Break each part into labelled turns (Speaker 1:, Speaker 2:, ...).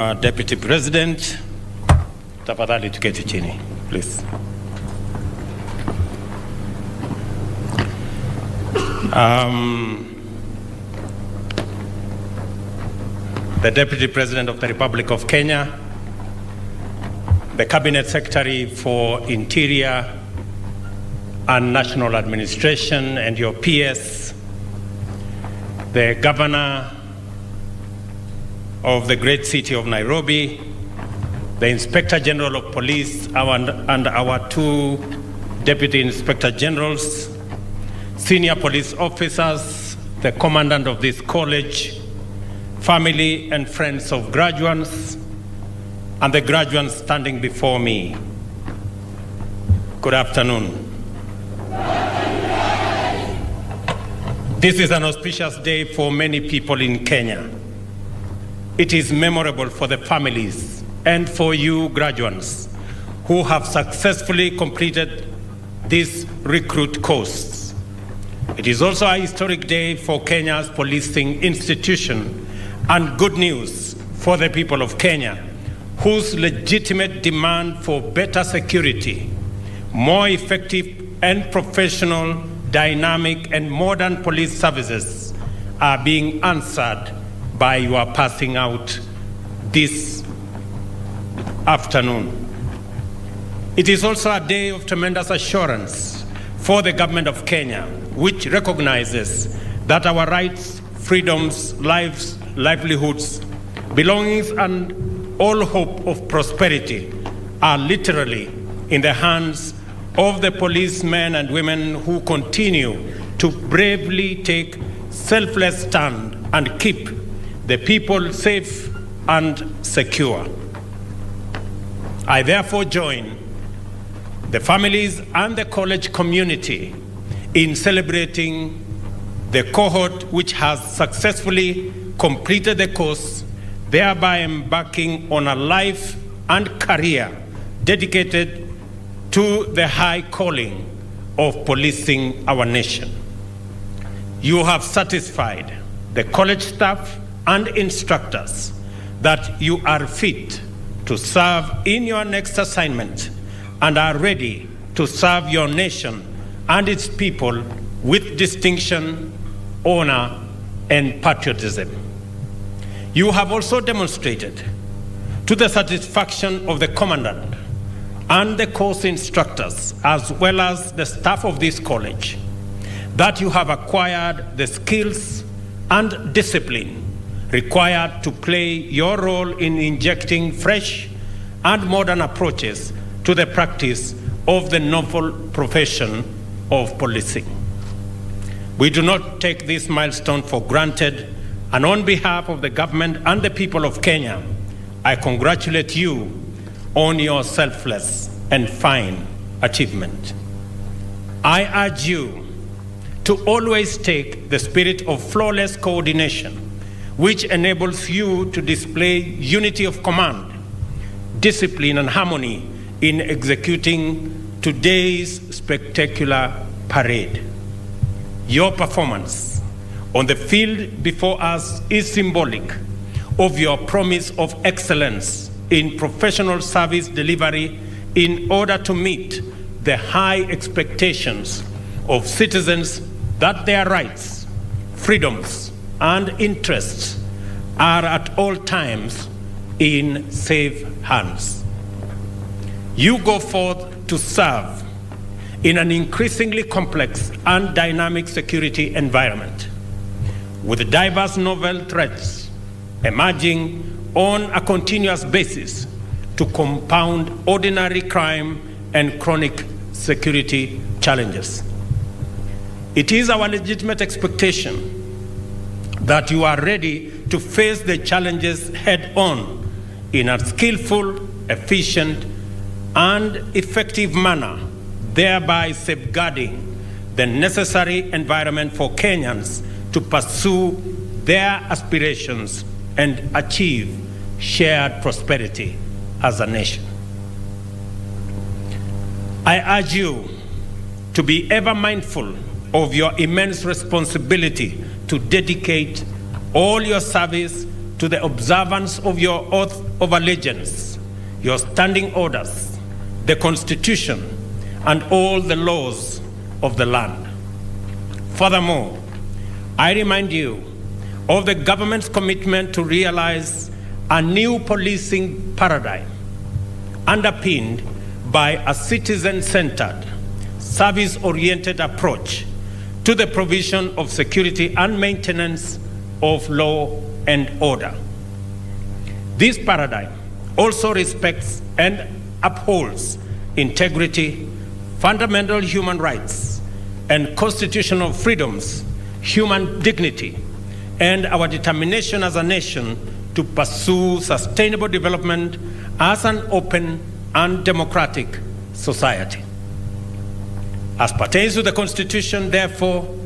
Speaker 1: Deputy President, tafadhali tuketi chini, please. The Deputy President of the Republic of Kenya, the Cabinet Secretary for Interior and National Administration and your peers, the Governor of the great city of Nairobi, the Inspector General of Police and our two Deputy Inspector Generals, senior police officers, the Commandant of this college, family and friends of graduates, and the graduates standing before me. Good afternoon. This is an auspicious day for many people in Kenya. It is memorable for the families and for you graduates who have successfully completed this recruit course. It is also a historic day for Kenya's policing institution and good news for the people of Kenya, whose legitimate demand for better security, more effective and professional, dynamic and modern police services are being answered by your passing out this afternoon. It is also a day of tremendous assurance for the government of Kenya, which recognizes that our rights, freedoms, lives, livelihoods, belongings, and all hope of prosperity are literally in the hands of the policemen and women who continue to bravely take selfless stand and keep the people safe and secure. I therefore join the families and the college community in celebrating the cohort which has successfully completed the course, thereby embarking on a life and career dedicated to the high calling of policing our nation. You have satisfied the college staff and instructors that you are fit to serve in your next assignment and are ready to serve your nation and its people with distinction, honor, and patriotism. You have also demonstrated to the satisfaction of the commandant and the course instructors, as well as the staff of this college, that you have acquired the skills and discipline required to play your role in injecting fresh and modern approaches to the practice of the novel profession of policing. We do not take this milestone for granted, and on behalf of the government and the people of Kenya, I congratulate you on your selfless and fine achievement. I urge you to always take the spirit of flawless coordination, which enables you to display unity of command, discipline, and harmony in executing today's spectacular parade. Your performance on the field before us is symbolic of your promise of excellence in professional service delivery in order to meet the high expectations of citizens that their rights, freedoms, and interests are at all times in safe hands. You go forth to serve in an increasingly complex and dynamic security environment, with diverse novel threats emerging on a continuous basis to compound ordinary crime and chronic security challenges. It is our legitimate expectation that you are ready to face the challenges head-on in a skillful, efficient, and effective manner, thereby safeguarding the necessary environment for Kenyans to pursue their aspirations and achieve shared prosperity as a nation. I urge you to be ever mindful of your immense responsibility to dedicate all your service to the observance of your oath of allegiance, your standing orders, the Constitution, and all the laws of the land. Furthermore, I remind you of the government's commitment to realize a new policing paradigm underpinned by a citizen-centered, service-oriented approach to the provision of security and maintenance of law and order. This paradigm also respects and upholds integrity, fundamental human rights, and constitutional freedoms, human dignity, and our determination as a nation to pursue sustainable development as an open and democratic society. As pertains to the Constitution, therefore,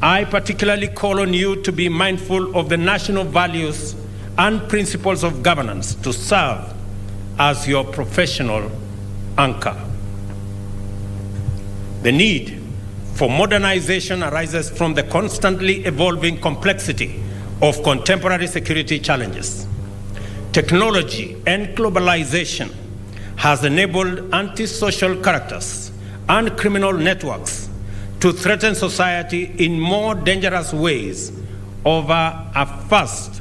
Speaker 1: I particularly call on you to be mindful of the national values and principles of governance to serve as your professional anchor. The need for modernization arises from the constantly evolving complexity of contemporary security challenges. Technology and globalization has enabled antisocial characters and criminal networks to threaten society in more dangerous ways over a vast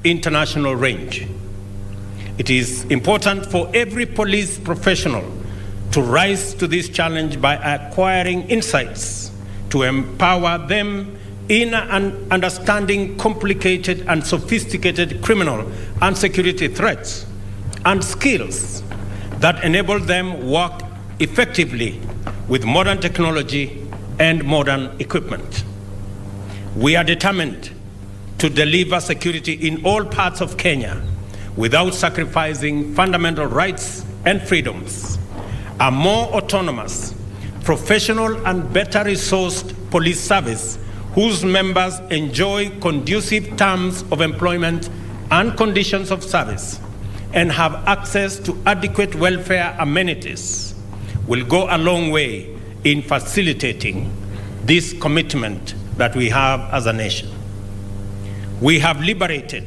Speaker 1: international range. It is important for every police professional to rise to this challenge by acquiring insights to empower them in understanding complicated and sophisticated criminal and security threats, and skills that enable them work effectively with modern technology and modern equipment. We are determined to deliver security in all parts of Kenya without sacrificing fundamental rights and freedoms. A more autonomous, professional, and better resourced police service whose members enjoy conducive terms of employment and conditions of service and have access to adequate welfare amenities will go a long way in facilitating this commitment that we have as a nation. We have liberated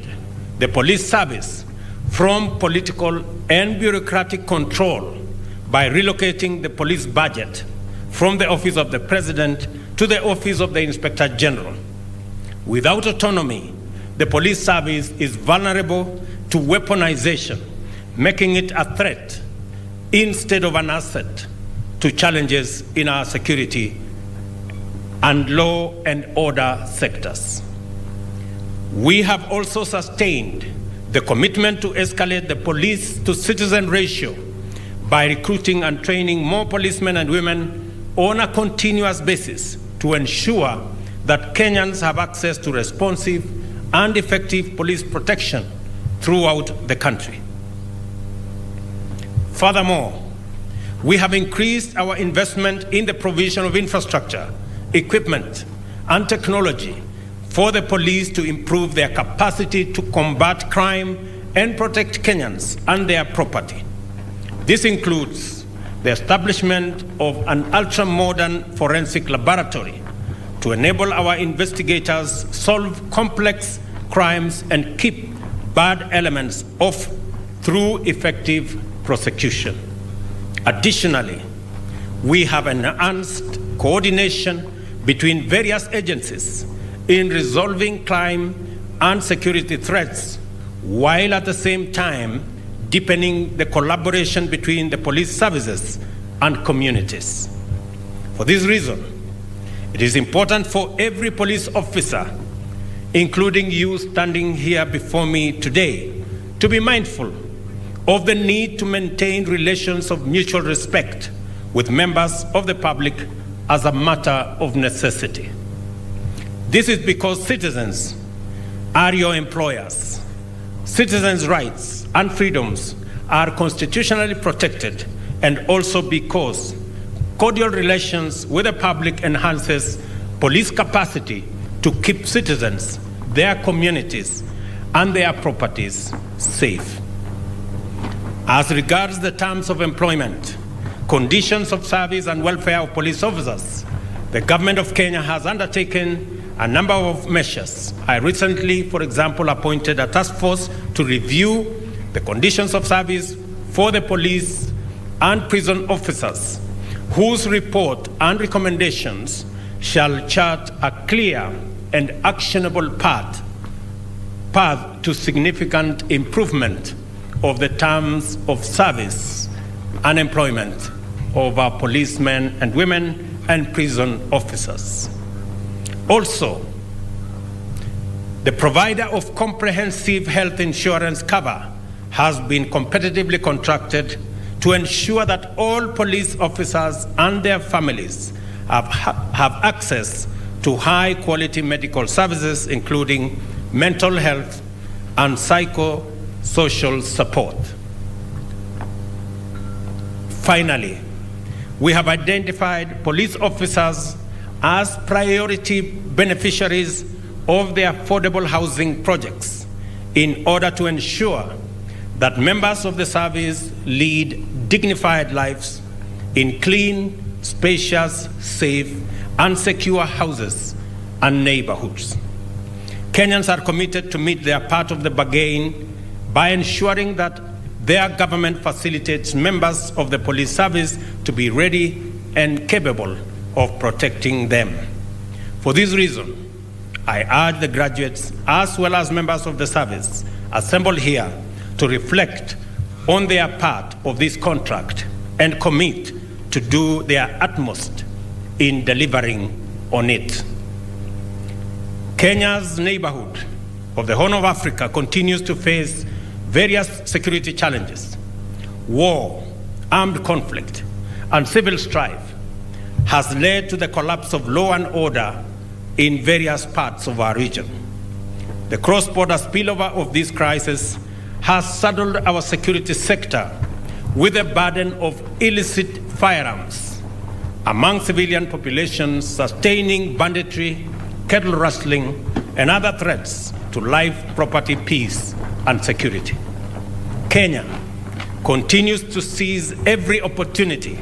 Speaker 1: the police service from political and bureaucratic control by relocating the police budget from the office of the President to the office of the Inspector General. Without autonomy, the police service is vulnerable to weaponization, making it a threat instead of an asset to challenges in our security and law and order sectors. We have also sustained the commitment to escalate the police to citizen ratio by recruiting and training more policemen and women on a continuous basis to ensure that Kenyans have access to responsive and effective police protection throughout the country. Furthermore, we have increased our investment in the provision of infrastructure, equipment, and technology for the police to improve their capacity to combat crime and protect Kenyans and their property. This includes the establishment of an ultra-modern forensic laboratory to enable our investigators solve complex crimes and keep bad elements off through effective prosecution. Additionally, we have enhanced coordination between various agencies in resolving crime and security threats, while at the same time deepening the collaboration between the police services and communities. For this reason, it is important for every police officer, including you standing here before me today, to be mindful of the need to maintain relations of mutual respect with members of the public as a matter of necessity. This is because citizens are your employers. Citizens' rights and freedoms are constitutionally protected, and also because cordial relations with the public enhances police capacity to keep citizens, their communities, and their properties safe. As regards the terms of employment, conditions of service, and welfare of police officers, the government of Kenya has undertaken a number of measures. I recently, for example, appointed a task force to review the conditions of service for the police and prison officers, whose report and recommendations shall chart a clear and actionable path to significant improvement of the terms of service and employment of our policemen and women and prison officers. Also, the provider of comprehensive health insurance cover has been competitively contracted to ensure that all police officers and their families have access to high-quality medical services, including mental health and psychosocial support. Finally, we have identified police officers as priority beneficiaries of the affordable housing projects in order to ensure that members of the service lead dignified lives in clean, spacious, safe, and secure houses and neighborhoods. Kenyans are committed to meet their part of the bargain by ensuring that their government facilitates members of the police service to be ready and capable of protecting them. For this reason, I urge the graduates as well as members of the service assembled here to reflect on their part of this contract and commit to do their utmost in delivering on it. Kenya's neighborhood of the Horn of Africa continues to face various security challenges. War, armed conflict, and civil strife has led to the collapse of law and order in various parts of our region. The cross-border spillover of this crisis has saddled our security sector with a burden of illicit firearms among civilian populations, sustaining banditry, cattle rustling, and other threats to life, property, peace, and security. Kenya continues to seize every opportunity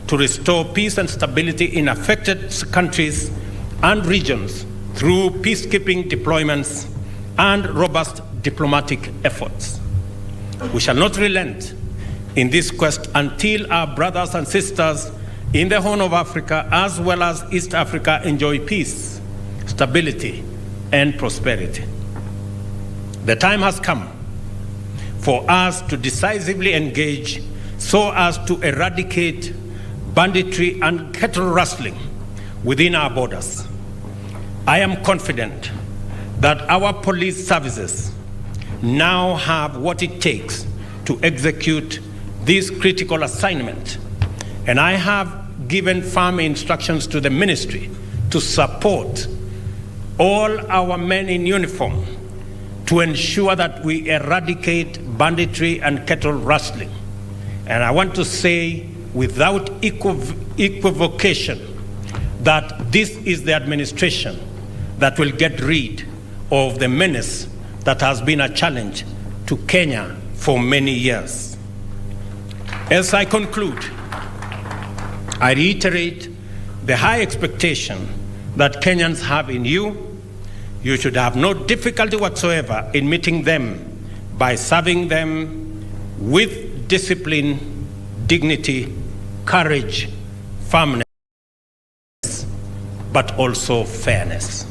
Speaker 1: to restore peace and stability in affected countries and regions through peacekeeping deployments and robust diplomatic efforts. We shall not relent in this quest until our brothers and sisters in the Horn of Africa as well as East Africa enjoy peace, stability, and prosperity. The time has come for us to decisively engage so as to eradicate banditry and cattle rustling within our borders. I am confident that our police services now have what it takes to execute this critical assignment, and I have given firm instructions to the ministry to support all our men in uniform to ensure that we eradicate banditry and cattle rustling. And I want to say without equivocation that this is the administration that will get rid of the menace that has been a challenge to Kenya for many years. As I conclude, I reiterate the high expectation that Kenyans have in you. You should have no difficulty whatsoever in meeting them by serving them with discipline, dignity, courage, firmness, but also fairness.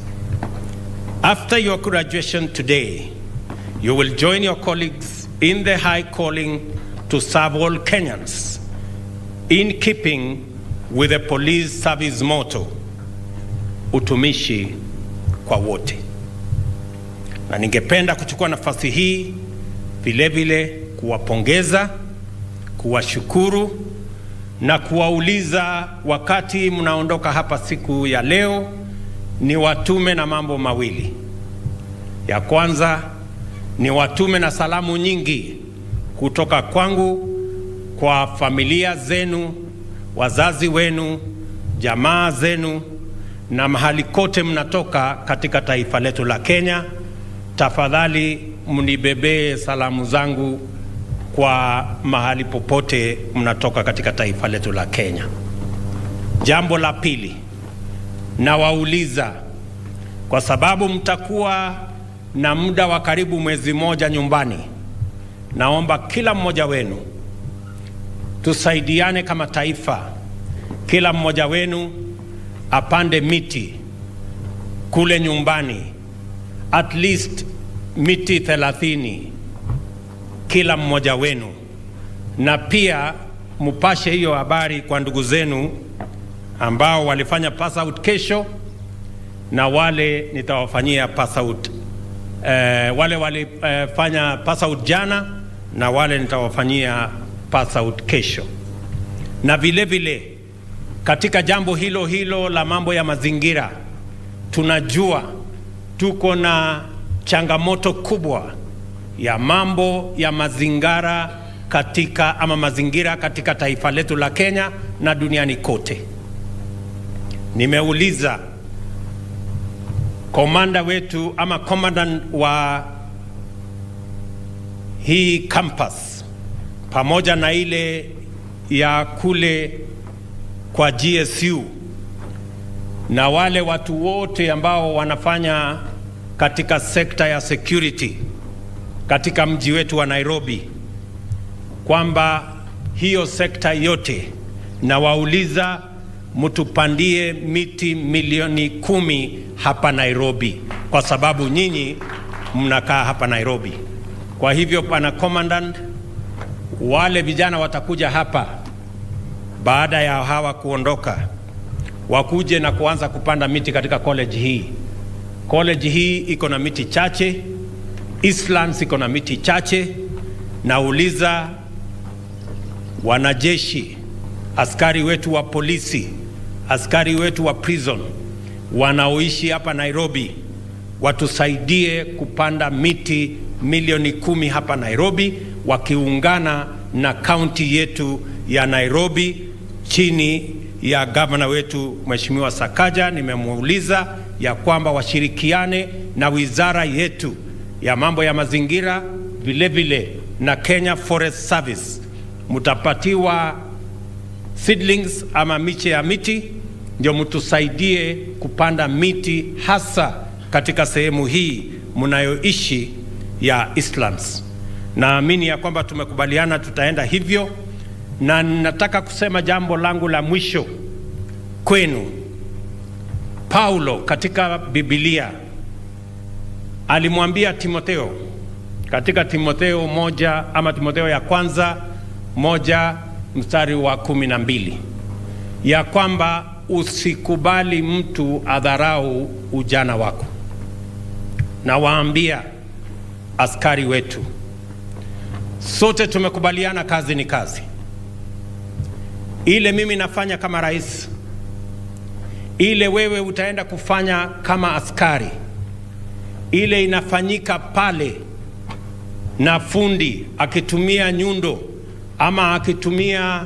Speaker 1: After your graduation today, you will join your colleagues in the high calling to serve all Kenyans in keeping with the police service motto, utumishi kwa wote. Na ningependa kuchukua nafasi hii vilevile kuwapongeza, kuwashukuru na kuwauliza wakati mnaondoka hapa siku ya leo ni watume na mambo mawili. Ya kwanza ni watume na salamu nyingi kutoka kwangu kwa familia zenu, wazazi wenu, jamaa zenu na mahali kote mnatoka katika taifa letu la Kenya. Tafadhali mnibebee salamu zangu kwa mahali popote mnatoka katika taifa letu la Kenya. Jambo la pili, na wauliza kwa sababu mtakuwa na muda wa karibu mwezi moja nyumbani. Naomba kila mmoja wenu tusaidiane kama taifa. Kila mmoja wenu apande miti kule nyumbani, at least miti 30 kila mmoja wenu, na pia mupashe hiyo habari kwa ndugu zenu ambao walifanya pass out kesho, na wale nitawafanyia pass out wale walifanya pass out jana, na wale nitawafanyia pass out kesho. Na vile vile katika jambo hilo hilo la mambo ya mazingira, tunajua tuko na changamoto kubwa ya mambo ya mazingira katika taifa letu la Kenya na duniani kote. Nimeuliza komanda wetu ama commandant wa hii campus pamoja na ile ya kule kwa GSU na wale watu wote ambao wanafanya katika sekta ya security katika mji wetu wa Nairobi, kwamba hiyo sekta yote, na wauliza mtupandie miti milioni 10 hapa Nairobi, kwa sababu nyinyi mnakaa hapa Nairobi. Kwa hivyo pana commandant, wale vijana watakuja hapa baada ya hawa kuondoka, wakuje na kuanza kupanda miti katika college hii. College hii iko na miti chache, Eastlands iko na miti chache. Nauliza wanajeshi, askari wetu wa polisi, askari wetu wa prison wanaoishi hapa Nairobi, watusaidie kupanda miti milioni 10 hapa Nairobi, wakiungana na county yetu ya Nairobi chini ya governor wetu Mheshimiwa Sakaja. Nimemuuliza ya kwamba washirikiane na wizara yetu ya mambo ya mazingira, vile vile na Kenya Forest Service. Mutapatiwa seedlings ama miche ya miti, ndio mtusaidie kupanda miti, hasa katika sehemu hii mnayoishi ya Eastlands. Naamini ya kwamba tumekubaliana tutaenda hivyo, na nataka kusema jambo langu la mwisho kwenu. Paulo katika Biblia alimwambia Timotheo katika Timotheo 1 ama Timotheo ya kwanza 1 mstari wa 12 ya kwamba usikubali mtu adharau ujana wako. Na waambia askari wetu, sote tumekubaliana kazi ni kazi. Ile mimi nafanya kama rais, ile wewe utaenda kufanya kama askari, ile inafanyika pale na fundi akitumia nyundo ama akitumia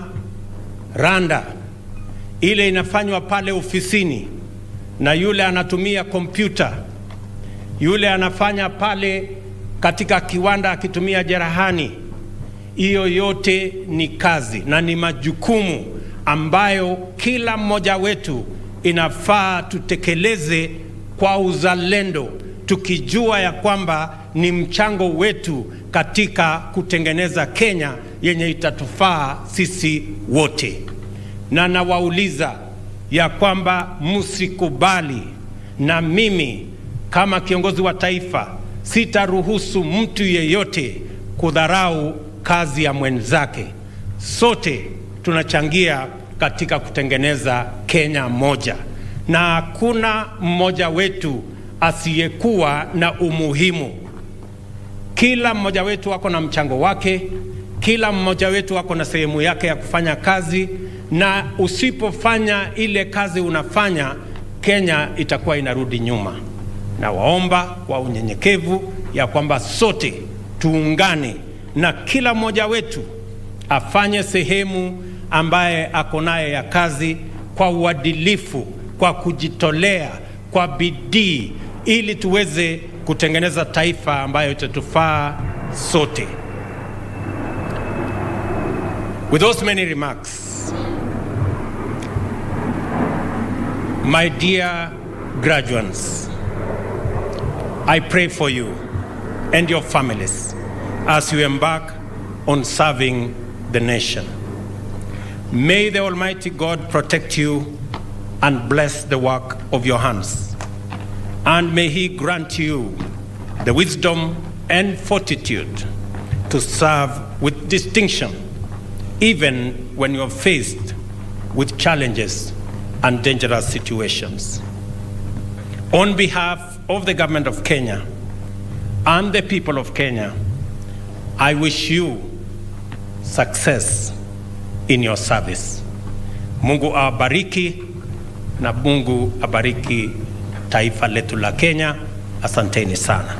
Speaker 1: randa, ile inafanywa pale ofisini, na yule anatumia kompyuta, yule anafanya pale katika kiwanda akitumia jerahani. Hiyo yote ni kazi na ni majukumu ambayo kila mmoja wetu inafaa tutekeleze kwa uzalendo, tukijua ya kwamba ni mchango wetu katika kutengeneza Kenya yenye itatufaa sisi wote. Na nawauliza ya kwamba msikubali, na mimi kama kiongozi wa taifa sitaruhusu mtu yeyote kudharau kazi ya mwenzake. Sote tunachangia katika kutengeneza Kenya moja, na hakuna mmoja wetu asiyekuwa na umuhimu. Kila mmoja wetu wako na mchango wake, kila mmoja wetu wako na sehemu yake ya kufanya kazi, na usipofanya ile kazi unafanya, Kenya itakuwa inarudi nyuma. Na waomba kwa unyenyekevu ya kwamba sote tuungane, na kila mmoja wetu afanye sehemu ambaye ako naye ya kazi kwa uadilifu, kwa kujitolea, kwa bidii, ili tuweze kutengeneza taifa ambayo itatufaa sote. With those many remarks, my dear graduates, I pray for you and your families as you embark on serving the nation. May the Almighty God protect you and bless the work of your hands. And may He grant you the wisdom and fortitude to serve with distinction, even when you're faced with challenges and dangerous situations. On behalf of the government of Kenya and the people of Kenya, I wish you success in your service. Mungu awabariki na Mungu abariki taifa letu la Kenya. Asanteni sana.